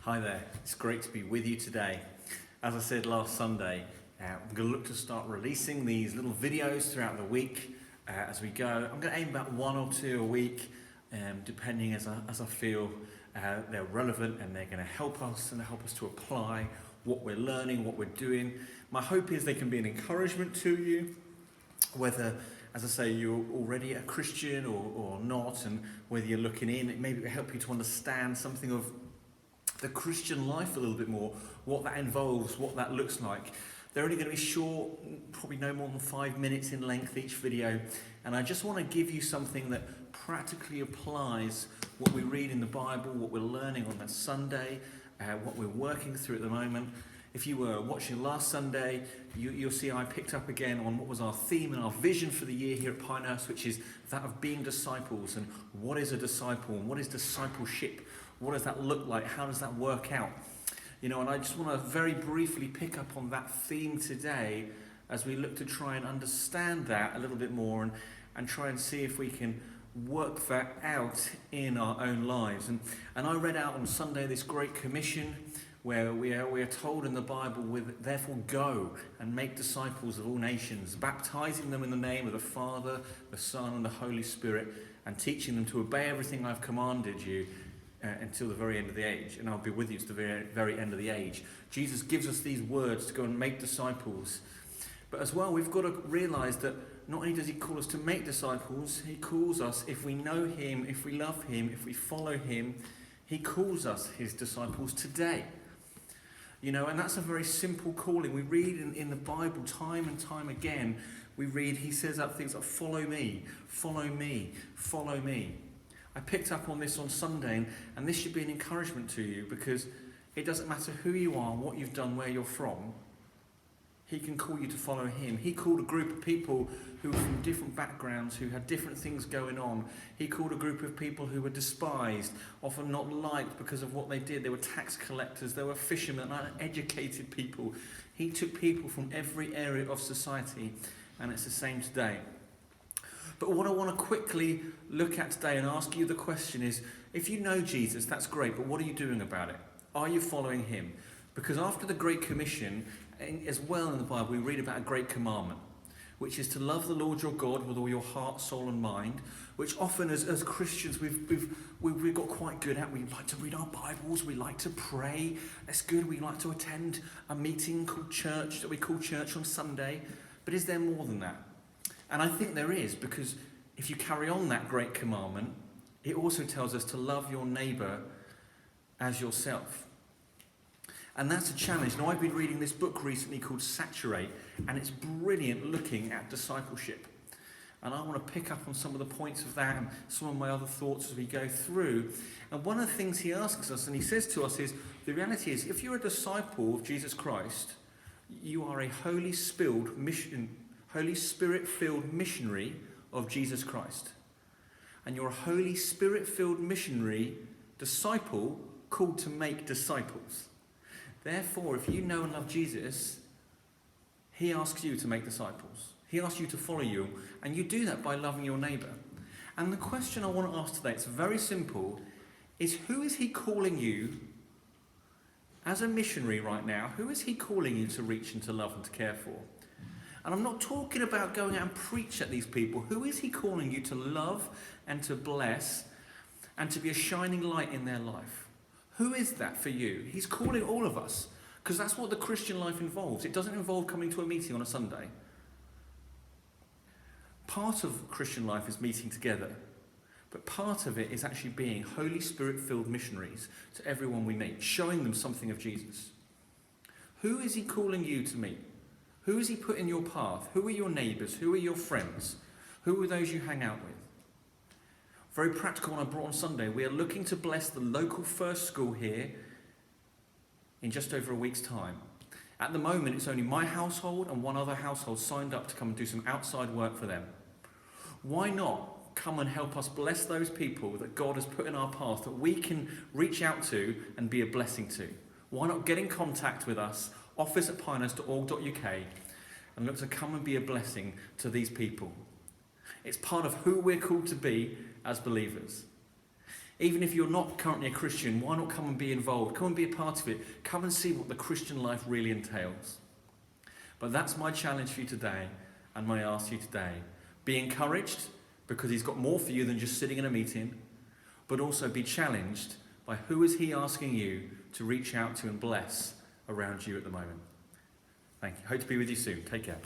Hi there, it's great to be with you today. As I said last Sunday, I'm going to look to start releasing these little videos throughout the week as we go. I'm going to aim about one or two a week, depending as I feel they're relevant and they're going to help us and help us to apply what we're learning, what we're doing. My hope is they can be an encouragement to you, whether, as I say, you're already a Christian or not, and whether you're looking in, maybe it will help you to understand something of the Christian life a little bit more, what that involves, what that looks like. They're only going to be short, probably no more than 5 minutes in length each video, and I just want to give you something that practically applies what we read in the Bible, what we're learning on that Sunday, what we're working through at the moment. If you were watching last Sunday, you'll see I picked up again on what was our theme and our vision for the year here at Pinehurst, which is that of being disciples, and what is a disciple, and what is discipleship? What does that look like? How does that work out? And I just want to very briefly pick up on that theme today as we look to try and understand that a little bit more and try and see if we can work that out in our own lives. And I read out on Sunday this great commission where we are told in the Bible, therefore go and make disciples of all nations, baptizing them in the name of the Father, the Son, and the Holy Spirit, and teaching them to obey everything I've commanded you until the very end of the age. And I'll be with you to the very, very end of the age. Jesus gives us these words to go and make disciples. But as well, we've got to realise that not only does he call us to make disciples, he calls us, if we know him, if we love him, if we follow him, he calls us his disciples today. And that's a very simple calling. We read in the Bible time and time again, he says that things like, follow me, follow me, follow me. I picked up on this on Sunday, and this should be an encouragement to you, because it doesn't matter who you are, what you've done, where you're from. He can call you to follow him. He called a group of people who were from different backgrounds, who had different things going on. He called a group of people who were despised, often not liked because of what they did. They were tax collectors, they were fishermen, uneducated people. He took people from every area of society, and it's the same today. But what I want to quickly look at today and ask you the question is, if you know Jesus, that's great, but what are you doing about it? Are you following him? Because after the Great Commission, as well in the Bible, we read about a great commandment, which is to love the Lord your God with all your heart, soul and mind, which often as Christians we've got quite good at. We like to read our Bibles, we like to pray, that's good, we like to attend a meeting called church, that we call church on Sunday, but is there more than that? And I think there is, because if you carry on that great commandment, it also tells us to love your neighbour as yourself. And that's a challenge. Now, I've been reading this book recently called Saturate, and it's brilliant looking at discipleship. And I want to pick up on some of the points of that and some of my other thoughts as we go through. And one of the things he asks us, and he says to us, is the reality is, if you're a disciple of Jesus Christ, you are a Holy Spirit-filled missionary of Jesus Christ. And you're a Holy Spirit-filled missionary disciple called to make disciples. Therefore, if you know and love Jesus, he asks you to make disciples. He asks you to follow you, and you do that by loving your neighbour. And the question I want to ask today, it's very simple, is who is he calling you as a missionary right now? Who is he calling you to reach and to love and to care for? And I'm not talking about going out and preach at these people. Who is he calling you to love and to bless and to be a shining light in their life? Who is that for you? He's calling all of us, because that's what the Christian life involves. It doesn't involve coming to a meeting on a Sunday. Part of Christian life is meeting together, but part of it is actually being Holy Spirit-filled missionaries to everyone we meet, showing them something of Jesus. Who is he calling you to meet? Who has he put in your path? Who are your neighbours? Who are your friends? Who are those you hang out with? Very practical one I brought on Sunday. We are looking to bless the local first school here in just over a week's time. At the moment, it's only my household and one other household signed up to come and do some outside work for them. Why not come and help us bless those people that God has put in our path that we can reach out to and be a blessing to? Why not get in contact with us, office@pinehurst.org.uk, and look to come and be a blessing to these people? It's part of who we're called to be as believers. Even if you're not currently a Christian, why not come and be involved? Come and be a part of it. Come and see what the Christian life really entails. But that's my challenge for you today, and my ask to you today. Be encouraged, because he's got more for you than just sitting in a meeting, but also be challenged by who is he asking you to reach out to and bless around you at the moment. Thank you. Hope to be with you soon. Take care.